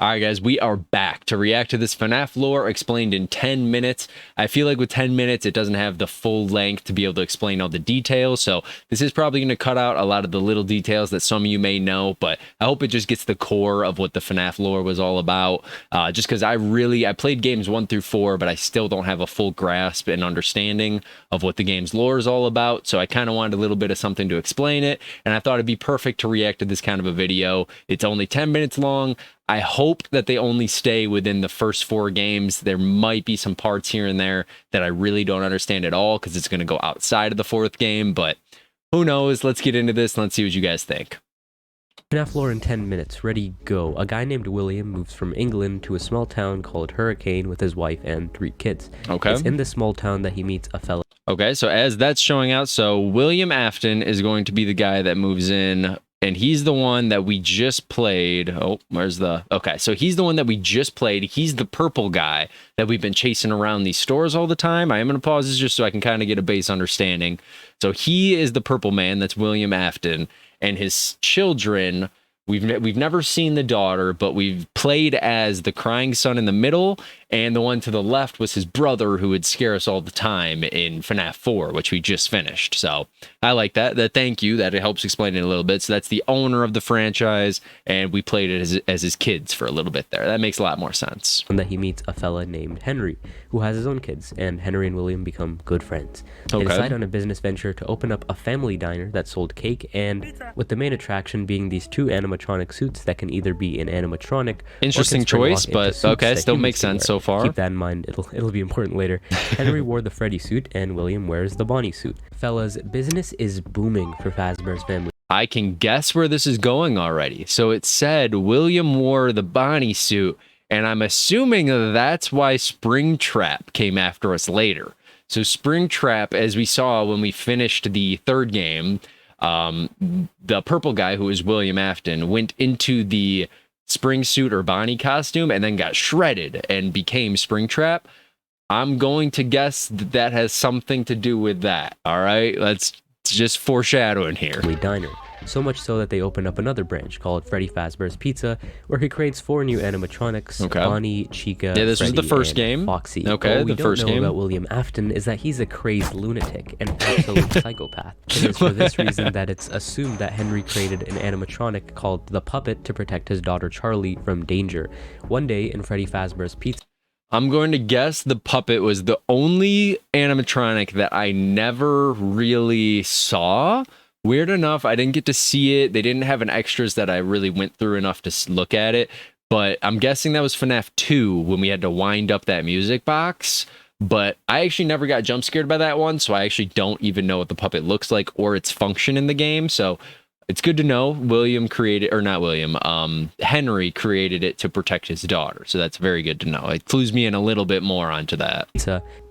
All right, guys, we are back to react to this FNAF lore explained in 10 minutes. I feel like with 10 minutes, it doesn't have the full length to be able to explain all the details. So this is probably going to cut out a lot of the little details that some of you may know, but I hope it just gets the core of what the FNAF lore was all about. Just because I played games 1 through 4, but I still don't have a full grasp and understanding of what the game's lore is all about. So I kind of wanted a little bit of something to explain it. And I thought it'd be perfect to react to this kind of a video. It's only 10 minutes long. I hope that they only stay within the first 4 games. There might be some parts here and there that I really don't understand at all because it's going to go outside of the 4th game, but who knows? Let's get into this and let's see what you guys think. FNAF lore in 10 minutes. Ready, go. A guy named William moves from England to a small town called Hurricane with his wife and 3 kids. Okay. It's in this small town that he meets a fella. Okay, so as that's showing out, so William Afton is going to be the guy that moves in. And he's the one that we just played. Oh, where's the... Okay, so he's the one that we just played. He's the purple guy that we've been chasing around these stores all the time. I am going to pause this just so I can kind of get a base understanding. So he is the purple man. That's William Afton. And his children... We've never seen the daughter, but we've played as the crying son in the middle, and the one to the left was his brother who would scare us all the time in FNAF 4, which we just finished. So I like that. Thank you. That it helps explain it a little bit. So that's the owner of the franchise, and we played it as his kids for a little bit there. That makes a lot more sense. And that he meets a fella named Henry, who has his own kids, and Henry and William become good friends. They decide on a business venture to open up a family diner that sold cake, and with the main attraction being these 2 animatronic suits that can either be an animatronic. Interesting choice, but okay, still makes sense so far. Keep that in mind. It'll be important later. Henry wore the Freddy suit, and William wears the Bonnie suit. Fellas, business is booming for Fazbear's family. I can guess where this is going already. So it said William wore the Bonnie suit, and I'm assuming that's why Springtrap came after us later. So Springtrap, as we saw when we finished the 3rd game, the purple guy, who is William Afton, went into the spring suit or Bonnie costume and then got shredded and became Springtrap. I'm going to guess that has something to do with that. All right, let's just foreshadowing here. Diner. So much so that they open up another branch called Freddy Fazbear's Pizza, where he creates 4 new animatronics: Bonnie, Chica, yeah, this Freddy, was the first and game. Foxy. Okay, what we the first don't know game about William Afton is that he's a crazed lunatic and absolute psychopath. It is for this reason that it's assumed that Henry created an animatronic called the Puppet to protect his daughter Charlie from danger. One day in Freddy Fazbear's Pizza, I'm going to guess the Puppet was the only animatronic that I never really saw. Weird enough, I didn't get to see it. They didn't have an extras that I really went through enough to look at it. But I'm guessing that was FNAF 2 when we had to wind up that music box. But I actually never got jump scared by that one, so I actually don't even know what the Puppet looks like or its function in the game. So it's good to know William created, or not William, Henry created it to protect his daughter. So that's very good to know. It clues me in a little bit more onto that.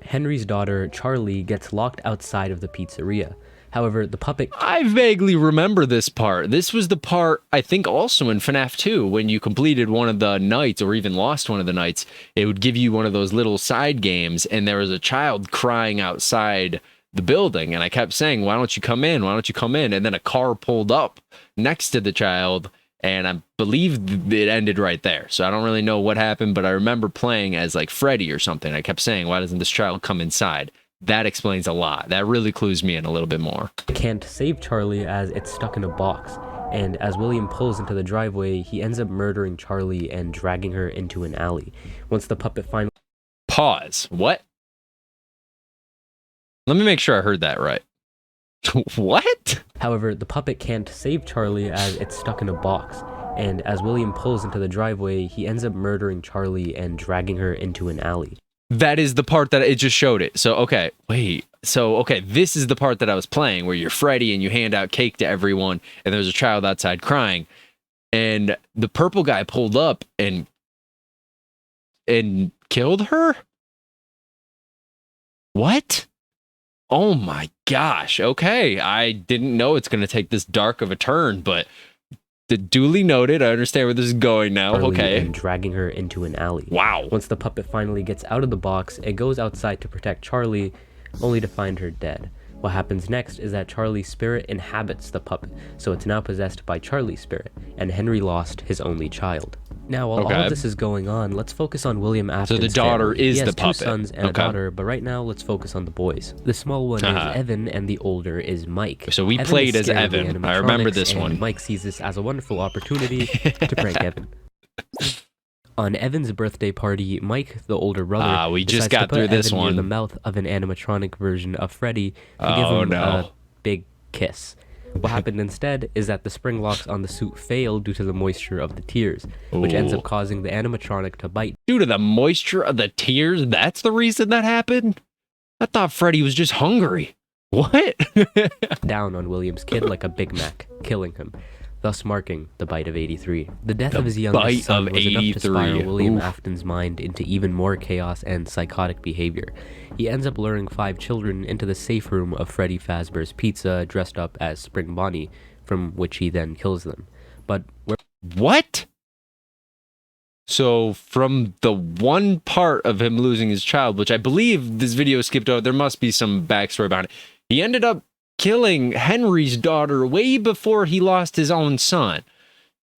Henry's daughter Charlie gets locked outside of the pizzeria. However, the puppet... I vaguely remember this part. This was the part, I think, also in FNAF 2, when you completed one of the nights, or even lost one of the nights, it would give you one of those little side games, and there was a child crying outside the building, and I kept saying, why don't you come in? Why don't you come in? And then a car pulled up next to the child, and I believe it ended right there. So I don't really know what happened, but I remember playing as, like, Freddy or something. I kept saying, why doesn't this child come inside? That explains a lot. That really clues me in a little bit more. Can't save Charlie as it's stuck in a box, and as William pulls into the driveway, he ends up murdering Charlie and dragging her into an alley. Once the puppet finally... Pause. What? Let me make sure I heard that right. What? However, the puppet can't save Charlie as it's stuck in a box, and as William pulls into the driveway, he ends up murdering Charlie and dragging her into an alley. That is the part that it just showed it. So, okay, wait. So, okay, this is the part that I was playing where you're Freddy and you hand out cake to everyone and there's a child outside crying. And the purple guy pulled up and killed her? What? Oh my gosh. Okay, I didn't know it's going to take this dark of a turn, but duly noted. I understand where this is going now. Charlie okay. And dragging her into an alley. Wow. Once the puppet finally gets out of the box, it goes outside to protect Charlie, only to find her dead. What happens next is that Charlie's spirit inhabits the puppet, so it's now possessed by Charlie's spirit, and Henry lost his only child. Now, while all of this is going on, let's focus on William Afton's So the daughter family. is he has the puppet. two sons and a daughter, but right now let's focus on the boys. The small one is Evan, and the older is Mike. So we played as Evan. I remember this one. Mike sees this as a wonderful opportunity to prank Evan. On Evan's birthday party, Mike, the older brother, we just decides got to put through this Evan one. near the mouth of an animatronic version of Freddy to give him a big kiss. What happened instead is that the spring locks on the suit fail due to the moisture of the tears, which ends up causing the animatronic to bite. Due to the moisture of the tears? That's the reason that happened? I thought Freddy was just hungry. What? Down on William's kid like a Big Mac, killing him, thus marking the bite of 83. The death of his youngest son was enough to spiral William Afton's mind into even more chaos and psychotic behavior. He ends up luring 5 children into the safe room of Freddy Fazbear's Pizza dressed up as Spring Bonnie, from which he then kills them. But what? So from the one part of him losing his child, which I believe this video skipped over, there must be some backstory behind it. He ended up killing Henry's daughter way before he lost his own son.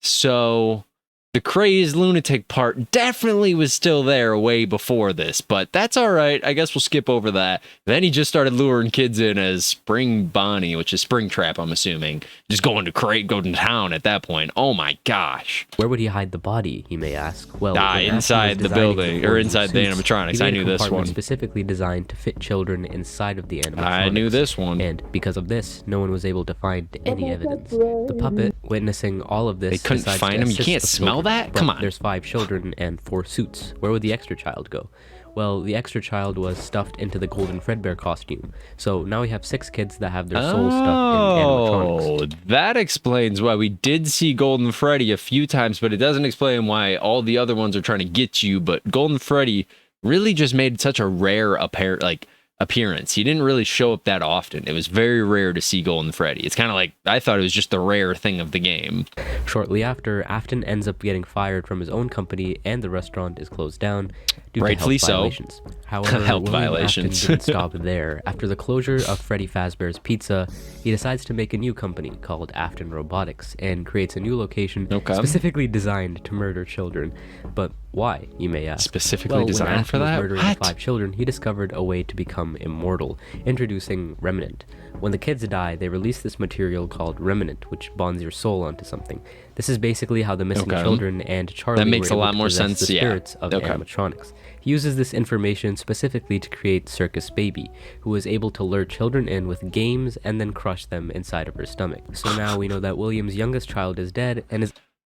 So the crazed lunatic part definitely was still there way before this, but that's all right. I guess we'll skip over that. Then he just started luring kids in as Spring Bonnie, which is Springtrap, I'm assuming. Just going to town at that point. Oh my gosh. Where would he hide the body, you may ask? Well, inside the building, or inside the animatronics. I knew this one. Specifically designed to fit children inside of the animatronics. I knew this one. And because of this, no one was able to find any evidence. The puppet, witnessing all of this, they couldn't find him. You can't smell that? Come on. There's 5 children and 4 suits. Where would the extra child go? Well, the extra child was stuffed into the Golden Fredbear costume. So now we have 6 kids that have their souls stuck in animatronics. That explains why we did see Golden Freddy a few times, but it doesn't explain why all the other ones are trying to get you. But Golden Freddy really just made such a rare appearance. He didn't really show up that often. It was very rare to see Golden Freddy. It's kind of like, I thought it was just the rare thing of the game. Shortly after, Afton ends up getting fired from his own company, and the restaurant is closed down due to health violations. However, Afton didn't stop there. After the closure of Freddy Fazbear's Pizza, he decides to make a new company called Afton Robotics and creates a new location specifically designed to murder children. But why, you may ask? Specifically designed for that? Murdering the 5 children, he discovered a way to become immortal, introducing Remnant. When the kids die, they release this material called Remnant, which bonds your soul onto something. This is basically how the missing children and Charlie that makes were a able lot to more possess sense. the spirits of animatronics. He uses this information specifically to create Circus Baby, who was able to lure children in with games and then crush them inside of her stomach. So now we know that William's youngest child is dead and is...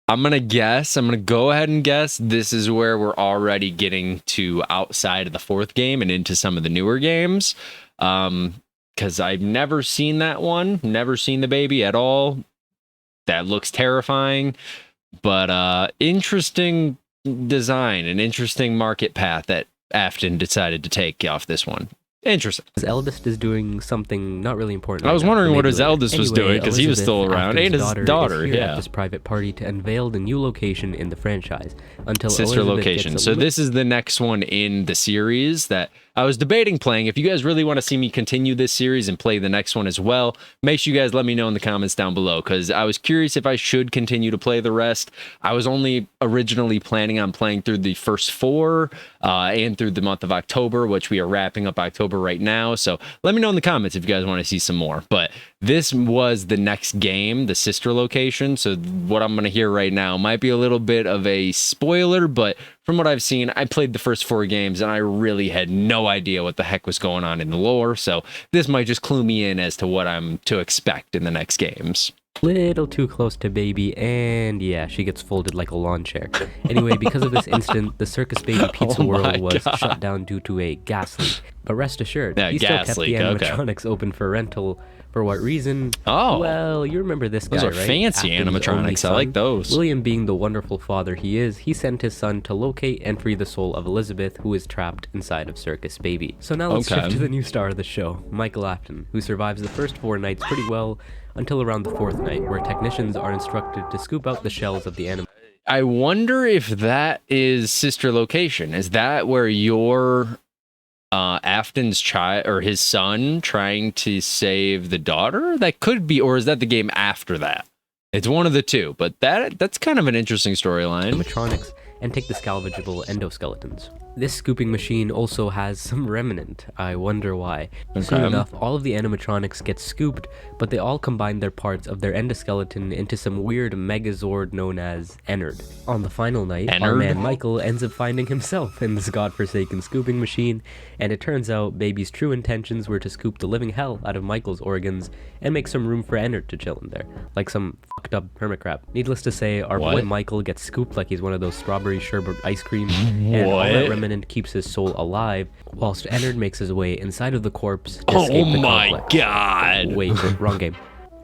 I'm going to go ahead and guess this is where we're already getting to outside of the 4th game and into some of the newer games. Because I've never seen that one, never seen the baby at all. That looks terrifying, but interesting design, an interesting market path that Afton decided to take off this one. Interesting. His eldest is doing something not really important. I was wondering what his eldest was doing, because he was still around. And his daughter, at this private party to unveil the new location in the franchise. Until sister location. So this is the next one in the series that I was debating playing. If you guys really want to see me continue this series and play the next one as well, make sure you guys let me know in the comments down below, because I was curious if I should continue to play the rest. I was only originally planning on playing through the first 4 and through the month of October, which we are wrapping up October right now. So let me know in the comments if you guys want to see some more. But this was the next game, the sister location. So what I'm going to hear right now might be a little bit of a spoiler, but from what I've seen, I played the first 4 games and I really had no idea what the heck was going on in the lore. So this might just clue me in as to what I'm to expect in the next games. Little too close to baby, and yeah, she gets folded like a lawn chair. Anyway, because of this incident, the Circus Baby Pizza World was shut down due to a gas leak. But rest assured, he still kept the animatronics open for rental. For what reason? Oh, well, you remember this guy, those are right? fancy animatronics. I like those. William, being the wonderful father he is, he sent his son to locate and free the soul of Elizabeth, who is trapped inside of Circus Baby. So now let's shift to the new star of the show, Michael Afton, who survives the first 4 nights pretty well until around the 4th night, where technicians are instructed to scoop out the shells of the animal. I wonder if that is sister location. Is that where your Afton's child or his son trying to save the daughter? That could be, or is that the game after that? It's one of the two, but that's kind of an interesting storyline. Animatronics and take the salvageable endoskeletons. This scooping machine also has some remnant. I wonder why. Okay. Soon enough, all of the animatronics get scooped, but they all combine their parts of their endoskeleton into some weird megazord known as Ennard. On the final night, our man Michael ends up finding himself in this godforsaken scooping machine, and it turns out Baby's true intentions were to scoop the living hell out of Michael's organs and make some room for Ennard to chill in there, like some fucked up hermit crab. Needless to say, our boy Michael gets scooped like he's one of those strawberry sherbet ice creams, and all that Remnant keeps his soul alive, whilst Ennard makes his way inside of the corpse to escape the complex. God! Wait, wrong game.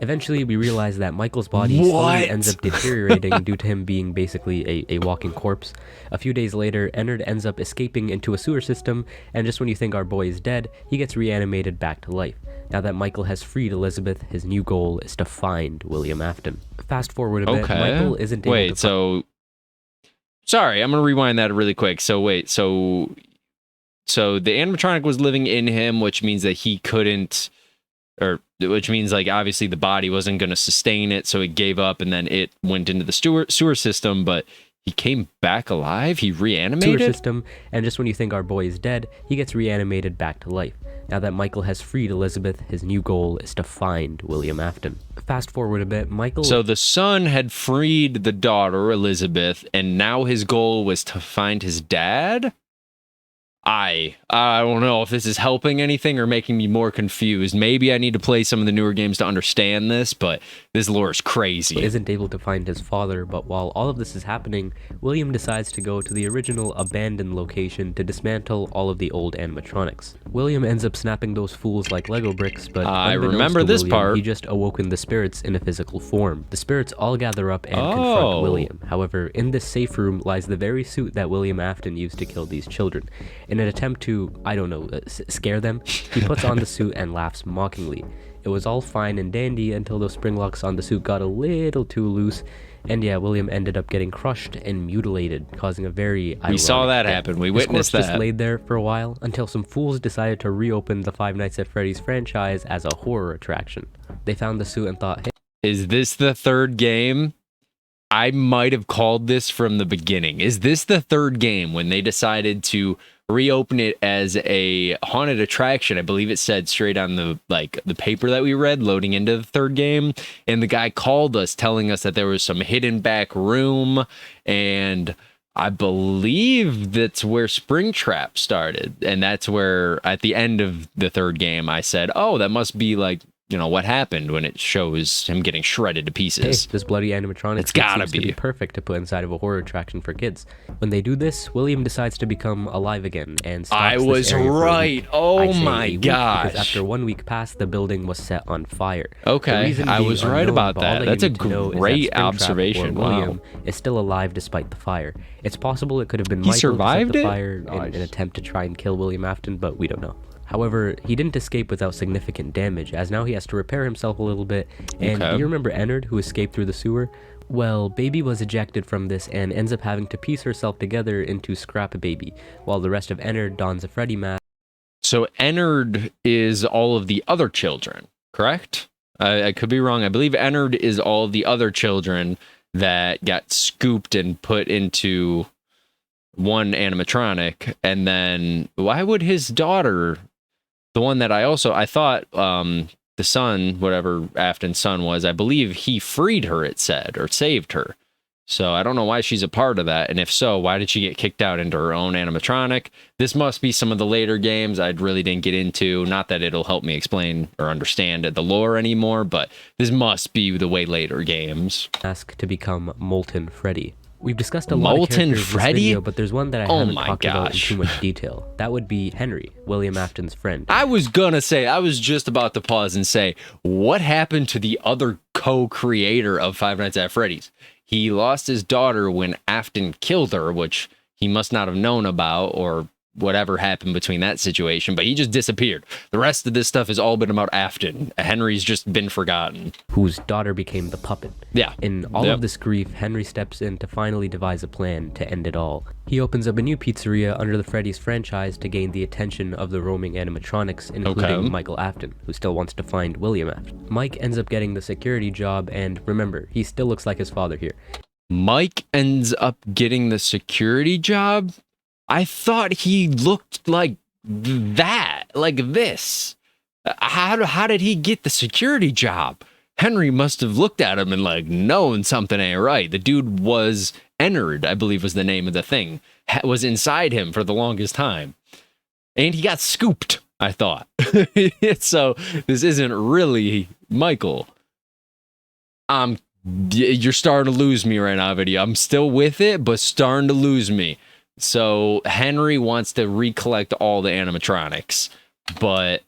Eventually, we realize that Michael's body slowly ends up deteriorating due to him being basically a walking corpse. A few days later, Ennard ends up escaping into a sewer system, and just when you think our boy is dead, he gets reanimated back to life. Now that Michael has freed Elizabeth, his new goal is to find William Afton. Fast forward a bit, Michael isn't able to Sorry, I'm gonna rewind that really quick. So wait, so the animatronic was living in him, which means that he couldn't, or which means like obviously the body wasn't gonna sustain it, so it gave up, and then it went into the sewer system. But he came back alive. He reanimated. Sewer system, and just when you think our boy is dead, he gets reanimated back to life. Now that Michael has freed Elizabeth, his new goal is to find William Afton. Fast forward a bit, Michael... So the son had freed the daughter, Elizabeth, and now his goal was to find his dad? I don't know if this is helping anything or making me more confused. Maybe I need to play some of the newer games to understand this, but this lore is crazy. Isn't able to find his father, but while all of this is happening, William decides to go to the original abandoned location to dismantle all of the old animatronics. William ends up snapping those fools like Lego bricks, but I remember this part. He just awoken the spirits in a physical form. The spirits all gather up and confront William. However, in this safe room lies the very suit that William Afton used to kill these children. In an attempt to, I don't know, scare them, he puts on the suit and laughs mockingly. It was all fine and dandy until those spring locks on the suit got a little too loose, and yeah, William ended up getting crushed and mutilated, causing a very We saw that happen. We witnessed that. Just laid there for a while until some fools decided to reopen the Five Nights at Freddy's franchise as a horror attraction. They found the suit and thought, hey, is this the third game? I might have called this from the beginning. Is this the third game when they decided to reopen it as a haunted attraction? I believe it said straight on the paper that we read loading into the third game, and the guy called us telling us that there was some hidden back room, and I believe that's where Springtrap started, and that's where at the end of the third game I said, oh, that must be like, you know, what happened when it shows him getting shredded to pieces. Hey, this bloody animatronic seems to be perfect to put inside of a horror attraction for kids. When they do this, William decides to become alive again and stops I was right. Oh my gosh. Because after 1 week passed, the building was set on fire. Okay, I was right about that. That's a great observation. William is still alive despite the fire. It's possible it could have been Michael survived who set the fire in an attempt to try and kill William Afton, but we don't know. However, he didn't escape without significant damage, as now he has to repair himself a little bit. And do you remember Ennard, who escaped through the sewer? Well, Baby was ejected from this and ends up having to piece herself together into Scrap Baby, while the rest of Ennard dons a Freddy mask. So Ennard is all of the other children, correct? I could be wrong. I believe Ennard is all of the other children that got scooped and put into one animatronic. And then why would his daughter... The one that I thought the son, whatever Afton's son was, I believe he freed her, it said, or saved her. So I don't know why she's a part of that. And if so, why did she get kicked out into her own animatronic? This must be some of the later games I really didn't get into. Not that it'll help me explain or understand the lore anymore, but this must be the way later games. Ask to become Molten Freddy. We've discussed a lot of characters in this video, but there's one that I haven't talked about in too much detail. That would be Henry, William Afton's friend. I was just about to pause and say, what happened to the other co-creator of Five Nights at Freddy's? He lost his daughter when Afton killed her, which he must not have known about, or whatever happened between that situation, but he just disappeared. The rest of this stuff has all been about Afton. Henry's just been forgotten. Whose daughter became the puppet. Yeah. In all of this grief, Henry steps in to finally devise a plan to end it all. He opens up a new pizzeria under the Freddy's franchise to gain the attention of the roaming animatronics, including Michael Afton, who still wants to find William Afton. Mike ends up getting the security job, and remember, he still looks like his father here. Mike ends up getting the security job? I thought he looked like that, like this. How did he get the security job? Henry must have looked at him and like known something ain't right. The dude was entered, I believe was the name of the thing, was inside him for the longest time. And he got scooped, I thought. So this isn't really Michael. You're starting to lose me right now, video. I'm still with it, but starting to lose me. So Henry wants to recollect all the animatronics, but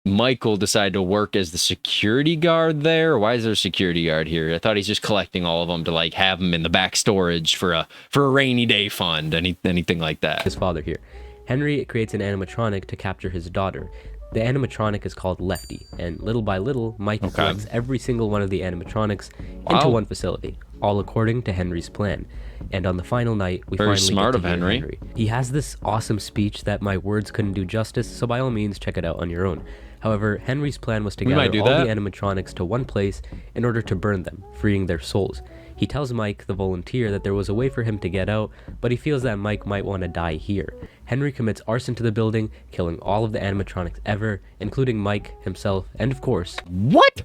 Michael decided to work as the security guard there. Why is there a security guard here? I thought he's just collecting all of them to like have them in the back storage for a rainy day fund, anything like that. His father here. Henry creates an animatronic to capture his daughter. The animatronic is called Lefty, and little by little, Mike collects every single one of the animatronics into one facility, all according to Henry's plan. And on the final night, we finally get to hear Henry. He has this awesome speech that my words couldn't do justice, so by all means, check it out on your own. However, Henry's plan was to gather all the animatronics to one place in order to burn them, freeing their souls. He tells Mike, the volunteer, that there was a way for him to get out, but he feels that Mike might want to die here. Henry commits arson to the building, killing all of the animatronics ever, including Mike, himself, and of course... What?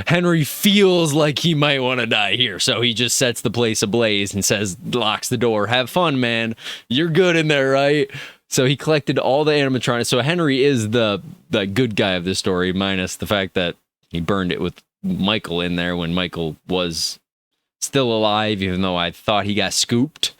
Henry feels like he might want to die here, so he just sets the place ablaze and says, locks the door, have fun, man. You're good in there, right? So he collected all the animatronics. So Henry is the good guy of this story, minus the fact that he burned it with Michael in there when Michael was still alive, even though I thought he got scooped.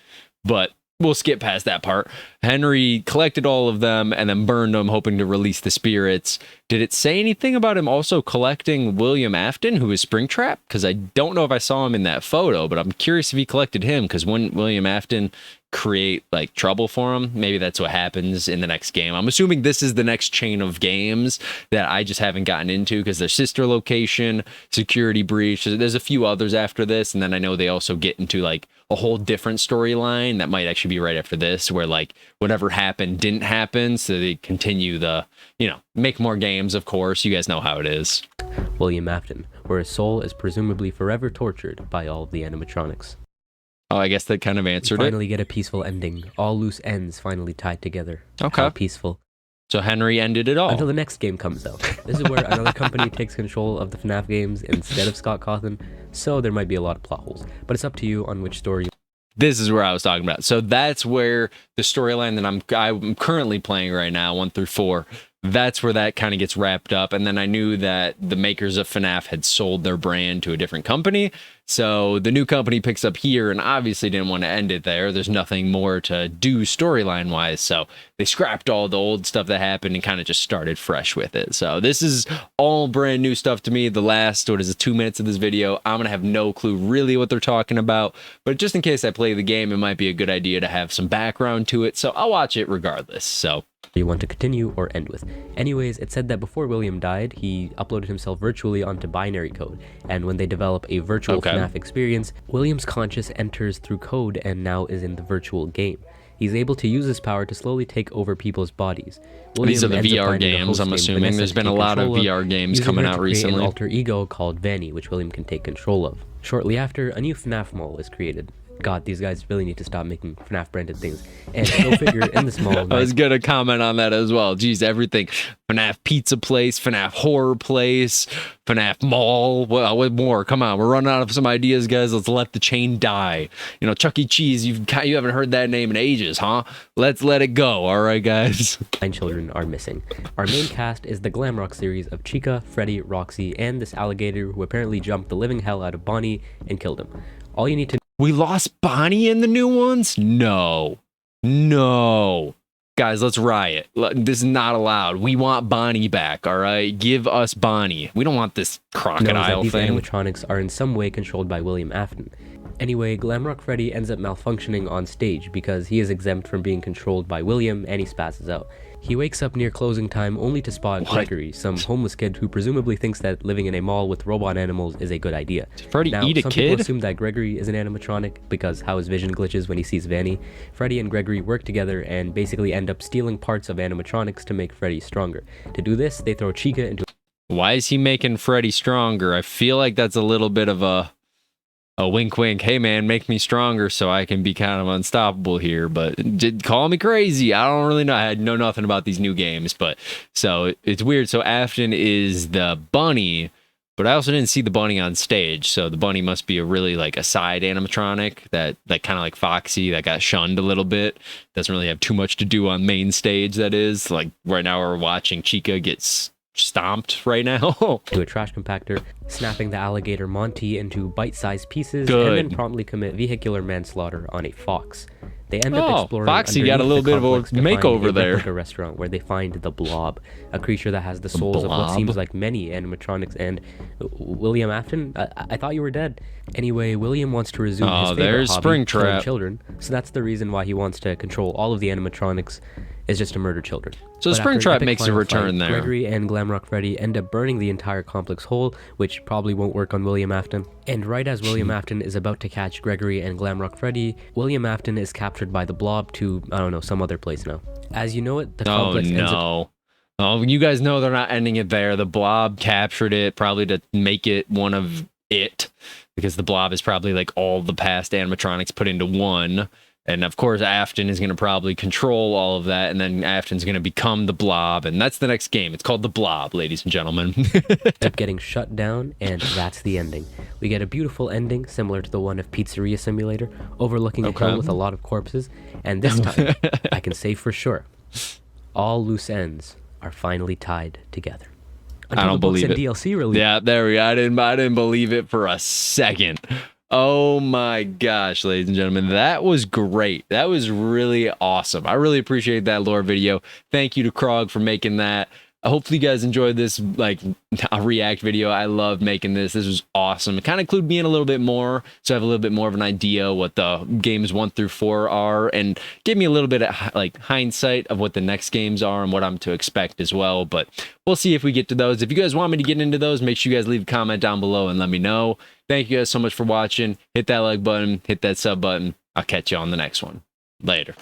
But we'll skip past that part. Henry collected all of them and then burned them, hoping to release the spirits. Did it say anything about him also collecting William Afton, who is Springtrap? Because I don't know if I saw him in that photo, but I'm curious if he collected him, because when William Afton create like trouble for him, maybe that's what happens in the next game. I'm assuming this is the next chain of games that I just haven't gotten into, because there's sister location, security breach, there's a few others after this, and then I know they also get into like a whole different storyline that might actually be right after this, where like whatever happened didn't happen, so they continue the, you know, make more games, of course. You guys know how it is. William Afton, where his soul is presumably forever tortured by all of the animatronics. Oh, I guess that kind of answered it. Finally get a peaceful ending. All loose ends finally tied together. Okay. How peaceful. So Henry ended it all. Until the next game comes out. This is where another company takes control of the FNAF games instead of Scott Cawthon, so there might be a lot of plot holes. But it's up to you on which story. This is where I was talking about. So that's where the storyline that I'm currently playing right now, 1 through 4, that's where that kind of gets wrapped up. And then I knew that the makers of FNAF had sold their brand to a different company. So the new company picks up here and obviously didn't want to end it there. There's nothing more to do storyline wise. So they scrapped all the old stuff that happened and kind of just started fresh with it. So this is all brand new stuff to me. The last, 2 minutes of this video, I'm going to have no clue really what they're talking about. But just in case I play the game, it might be a good idea to have some background to it. So I'll watch it regardless. So you want to continue or end with. Anyways, it said that before William died, he uploaded himself virtually onto binary code, and when they develop a virtual FNAF experience, William's conscious enters through code and now is in the virtual game. He's able to use his power to slowly take over people's bodies. These are the VR games, I'm assuming. There's been a lot of VR games coming out recently. An alter ego called Vanny, which William can take control of. Shortly after, a new FNAF mall is created. God, these guys really need to stop making FNAF branded things. And go figure, in this mall. I was gonna comment on that as well. Geez, everything. FNAF pizza place, FNAF horror place, FNAF mall. What more? Come on, we're running out of some ideas, guys. Let's let the chain die. You know, Chuck E. Cheese, you haven't heard that name in ages, huh? Let's let it go, all right, guys? 9 children are missing. Our main cast is the glam rock series of Chica, Freddy, Roxy, and this alligator who apparently jumped the living hell out of Bonnie and killed him. All you need to... We lost Bonnie in the new ones? No. Guys, let's riot. This is not allowed. We want Bonnie back, all right? Give us Bonnie. We don't want this crocodile these thing. Animatronics are in some way controlled by William Afton. Anyway, Glamrock Freddy ends up malfunctioning on stage because he is exempt from being controlled by William and he spazzes out. He wakes up near closing time only to spot Gregory, some homeless kid who presumably thinks that living in a mall with robot animals is a good idea. Did Freddy eat a some kid? People assume that Gregory is an animatronic because how his vision glitches when he sees Vanny. Freddy and Gregory work together and basically end up stealing parts of animatronics to make Freddy stronger. To do this, they throw Chica into... Why is he making Freddy stronger? I feel like that's a little bit of a wink wink, hey man, make me stronger so I can be kind of unstoppable here, but call me crazy. I don't really know. I know nothing about these new games, but so it's weird. So Afton is the bunny, but I also didn't see the bunny on stage. So the bunny must be a really like a side animatronic that like kind of like Foxy that got shunned a little bit. Doesn't really have too much to do on main stage. That is like right now we're watching Chica gets stomped right now. To a trash compactor, snapping the alligator Monty into bite-sized pieces, Good. and then promptly commit vehicular manslaughter on a fox. They end up exploring Foxy got a little bit of a makeover there. A restaurant where they find the Blob, a creature that has the souls of what seems like many animatronics. And William Afton, I thought you were dead. Anyway, William wants to resume his favorite hobby, killing children. So that's the reason why he wants to control all of the animatronics, is just to murder children. So Springtrap makes a return there. Gregory and Glamrock Freddy end up burning the entire complex whole, which probably won't work on William Afton. And right as William Afton is about to catch Gregory and Glamrock Freddy, William Afton is captured by the Blob to, I don't know, some other place now. As you know it, the complex ends up... Oh, you guys know they're not ending it there. The Blob captured it, probably to make it one of it, because the Blob is probably like all the past animatronics put into one. And of course, Afton is going to probably control all of that, and then Afton's going to become the Blob, and that's the next game. It's called the Blob, ladies and gentlemen. Up getting shut down, and that's the ending. We get a beautiful ending, similar to the one of Pizzeria Simulator, overlooking a hill with a lot of corpses, and this time, I can say for sure, all loose ends are finally tied together. I don't believe it. DLC release. Yeah, there we go. I didn't believe it for a second. Oh my gosh, ladies and gentlemen, that was great. That was really awesome. I really appreciate that lore video. Thank you to Krog for making that. Hopefully you guys enjoyed this like a react video. I love making this. This was awesome. It kind of clued me in a little bit more, so I have a little bit more of an idea what the games 1 through 4 are, and give me a little bit of like hindsight of what the next games are and what I'm to expect as well. But we'll see if we get to those. If you guys want me to get into those, make sure you guys leave a comment down below and let me know. Thank you guys so much for watching. Hit that like button, hit that sub button. I'll catch you on the next one. Later.